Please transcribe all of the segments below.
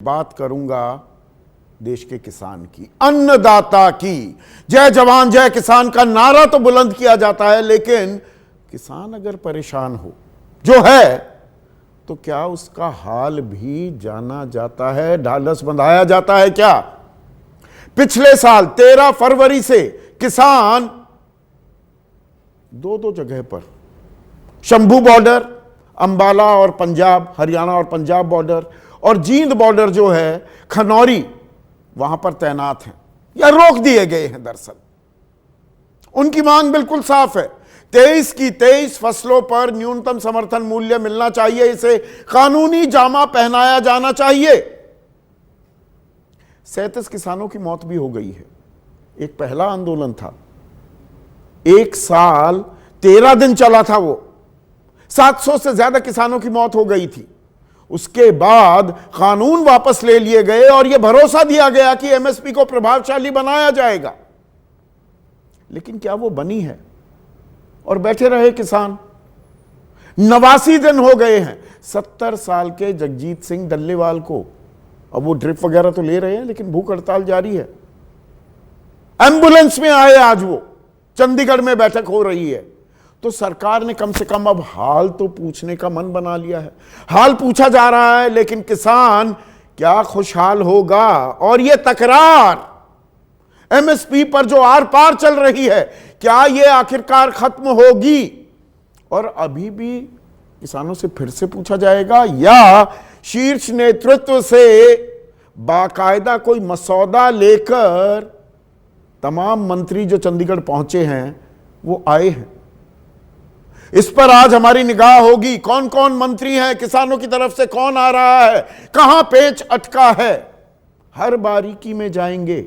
बात करूंगा देश के किसान की, अन्नदाता की। जय जवान जय किसान का नारा तो बुलंद किया जाता है, लेकिन किसान अगर परेशान हो जो है तो क्या उसका हाल भी जाना जाता है, ढालस बंधाया जाता है क्या? पिछले साल 13 फरवरी से किसान दो जगह पर, शंभू बॉर्डर, अंबाला और पंजाब, हरियाणा और पंजाब बॉर्डर, और जींद बॉर्डर जो है खनौरी, वहां पर तैनात हैं या रोक दिए गए हैं। दरअसल उनकी मांग बिल्कुल साफ है, 23 की 23 फसलों पर न्यूनतम समर्थन मूल्य मिलना चाहिए, इसे कानूनी जामा पहनाया जाना चाहिए। 37 किसानों की मौत भी हो गई है। एक पहला आंदोलन था, 1 साल 13 दिन चला था, वो 700 से ज्यादा किसानों की मौत हो गई थी। उसके बाद कानून वापस ले लिए गए और यह भरोसा दिया गया कि एमएसपी को प्रभावशाली बनाया जाएगा, लेकिन क्या वो बनी है? और बैठे रहे किसान। 89 दिन हो गए हैं 70 साल के जगजीत सिंह डल्लेवाल को। अब वो ड्रिप वगैरह तो ले रहे हैं, लेकिन भूख हड़ताल जारी है। एम्बुलेंस में आए आज वो, चंडीगढ़ में बैठक हो रही है, तो सरकार ने कम से कम अब हाल तो पूछने का मन बना लिया है। हाल पूछा जा रहा है, लेकिन किसान क्या खुशहाल होगा? और यह तकरार एमएसपी पर जो आर पार चल रही है, क्या यह आखिरकार खत्म होगी? और अभी भी किसानों से फिर से पूछा जाएगा, या शीर्ष नेतृत्व से बाकायदा कोई मसौदा लेकर तमाम मंत्री जो चंडीगढ़ पहुंचे हैं वो आए हैं? इस पर आज हमारी निगाह होगी। कौन कौन मंत्री हैं, किसानों की तरफ से कौन आ रहा है, कहां पेच अटका है, हर बारीकी में जाएंगे।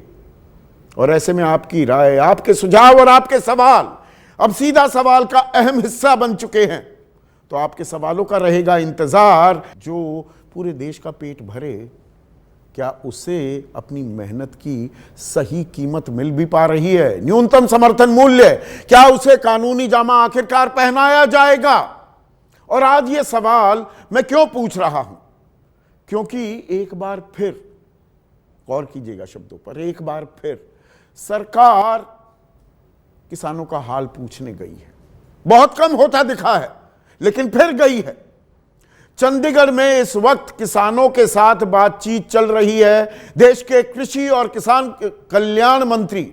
और ऐसे में आपकी राय, आपके सुझाव और आपके सवाल अब सीधा सवाल का अहम हिस्सा बन चुके हैं। तो आपके सवालों का रहेगा इंतजार। जो पूरे देश का पेट भरे, क्या उसे अपनी मेहनत की सही कीमत मिल भी पा रही है? न्यूनतम समर्थन मूल्य, क्या उसे कानूनी जामा आखिरकार पहनाया जाएगा? और आज ये सवाल मैं क्यों पूछ रहा हूं? क्योंकि एक बार फिर, गौर कीजिएगा शब्दों पर, एक बार फिर सरकार किसानों का हाल पूछने गई है। बहुत कम होता दिखा है, लेकिन फिर गई है। चंडीगढ़ में इस वक्त किसानों के साथ बातचीत चल रही है। देश के कृषि और किसान कल्याण मंत्री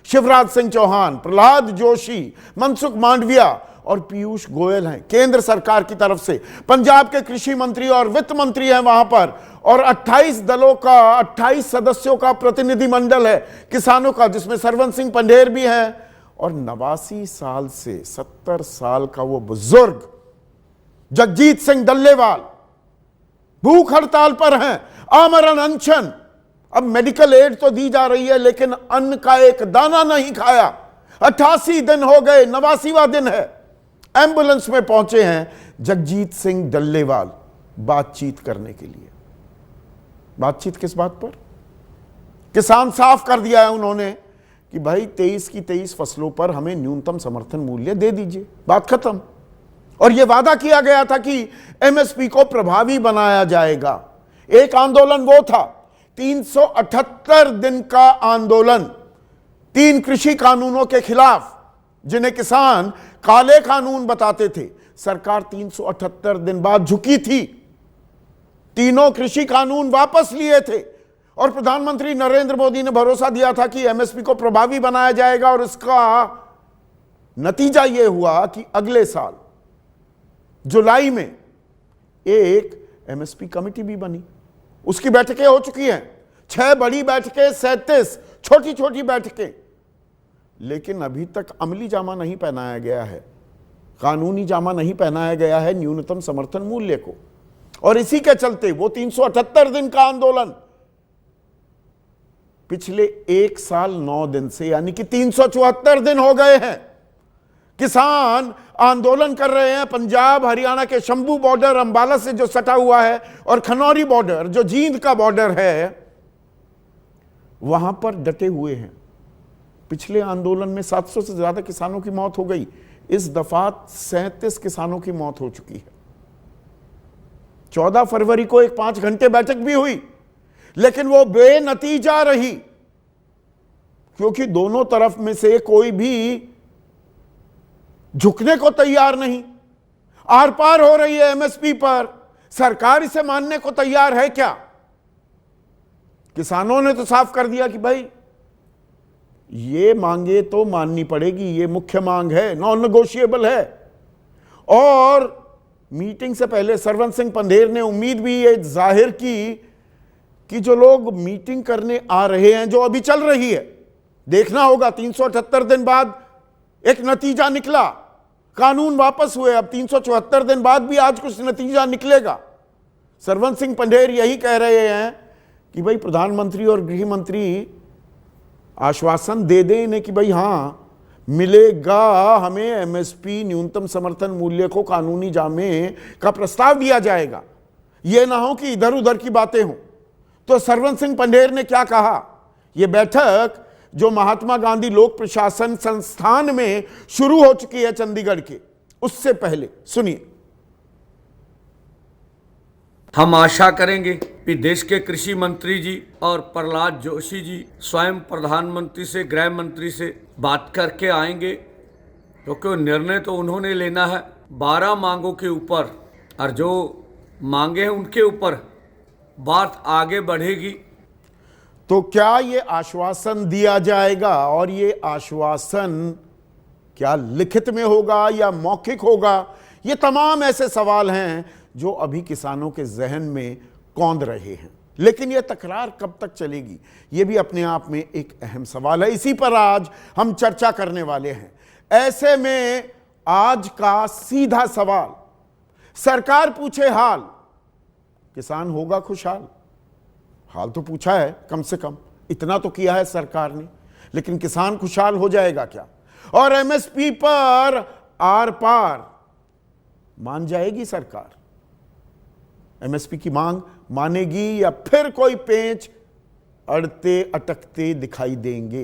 शिवराज सिंह चौहान, प्रहलाद जोशी, मनसुख मांडविया और पीयूष गोयल हैं केंद्र सरकार की तरफ से। पंजाब के कृषि मंत्री और वित्त मंत्री हैं वहां पर, और 28 दलों का, 28 सदस्यों का प्रतिनिधिमंडल है किसानों का, जिसमें सरवन सिंह पंढेर भी हैं। और 89 साल से 70 साल का वो बुजुर्ग जगजीत सिंह डल्लेवाल भूख हड़ताल पर हैं, आमरण अनशन। अब मेडिकल एड तो दी जा रही है, लेकिन अन्न का एक दाना नहीं खाया। 88 दिन हो गए, 89वां दिन है। एम्बुलेंस में पहुंचे हैं जगजीत सिंह डल्लेवाल बातचीत करने के लिए। बातचीत किस बात पर? किसान साफ कर दिया है उन्होंने कि भाई 23 की 23 फसलों पर हमें न्यूनतम समर्थन मूल्य दे दीजिए, बात खत्म। और यह वादा किया गया था कि एमएसपी को प्रभावी बनाया जाएगा। एक आंदोलन वो था, 378 दिन का आंदोलन 3 कृषि कानूनों के खिलाफ, जिन्हें किसान काले कानून बताते थे। सरकार 378 दिन बाद झुकी थी, तीनों कृषि कानून वापस लिए थे, और प्रधानमंत्री नरेंद्र मोदी ने भरोसा दिया था कि एमएसपी को प्रभावी बनाया जाएगा। और इसका नतीजा यह हुआ कि अगले साल जुलाई में एक एमएसपी कमेटी भी बनी। उसकी बैठकें हो चुकी हैं, 6 बड़ी बैठकें, 37 छोटी छोटी बैठकें, लेकिन अभी तक अमली जामा नहीं पहनाया गया है, कानूनी जामा नहीं पहनाया गया है न्यूनतम समर्थन मूल्य को। और इसी के चलते वो 378 दिन का आंदोलन पिछले 1 साल 9 दिन से, यानी कि 374 दिन हो गए हैं, किसान आंदोलन कर रहे हैं। पंजाब हरियाणा के शंभू बॉर्डर, अंबाला से जो सटा हुआ है, और खनौरी बॉर्डर जो जींद का बॉर्डर है, वहां पर डटे हुए हैं। पिछले आंदोलन में 700 से ज्यादा किसानों की मौत हो गई। इस दफा 37 किसानों की मौत हो चुकी है। 14 फरवरी को एक 5 घंटे बैठक भी हुई। लेकिन वो बेनतीजा रही, क्योंकि दोनों तरफ में से कोई भी झुकने को तैयार नहीं। आर पार हो रही है एमएसपी पर, सरकार इसे मानने को तैयार है क्या? किसानों ने तो साफ कर दिया कि भाई ये मांगे तो माननी पड़ेगी, ये मुख्य मांग है, नॉन नेगोशिएबल है। और मीटिंग से पहले सरवन सिंह पंधेर ने उम्मीद भी ये जाहिर की कि जो लोग मीटिंग करने आ रहे हैं, जो अभी चल रही है, देखना होगा 378 दिन बाद एक नतीजा निकला, कानून वापस हुए, अब 374 दिन बाद भी आज कुछ नतीजा निकलेगा। सरवन सिंह पंधेर यही कह रहे हैं कि भाई प्रधानमंत्री और गृह मंत्री आश्वासन दे दें इन्हें कि भाई हां मिलेगा, हमें एमएसपी न्यूनतम समर्थन मूल्य को कानूनी जामे का प्रस्ताव दिया जाएगा। यह ना हो कि इधर उधर की बातें हों। तो सरवन सिंह पंधेर ने क्या कहा? यह बैठक जो महात्मा गांधी लोक प्रशासन संस्थान में शुरू हो चुकी है चंडीगढ़ के, उससे पहले सुनिए। हम आशा करेंगे कि देश के कृषि मंत्री जी और प्रहलाद जोशी जी स्वयं प्रधानमंत्री से, गृह मंत्री से बात करके आएंगे, क्योंकि निर्णय तो उन्होंने लेना है 12 मांगों के ऊपर, और जो मांगे हैं उनके ऊपर बात आगे बढ़ेगी। तो क्या ये आश्वासन दिया जाएगा, और ये आश्वासन क्या लिखित में होगा या मौखिक होगा? ये तमाम ऐसे सवाल हैं जो अभी किसानों के जहन में कौंध रहे हैं। लेकिन यह तकरार कब तक चलेगी, यह भी अपने आप में एक अहम सवाल है। इसी पर आज हम चर्चा करने वाले हैं। ऐसे में आज का सीधा सवाल, सरकार पूछे हाल, किसान होगा खुशहाल? हाल तो पूछा है, कम से कम इतना तो किया है सरकार ने, लेकिन किसान खुशहाल हो जाएगा क्या? और एमएसपी पर आर पार मान जाएगी सरकार? एमएसपी की मांग मानेगी या फिर कोई पेंच अड़ते अटकते दिखाई देंगे?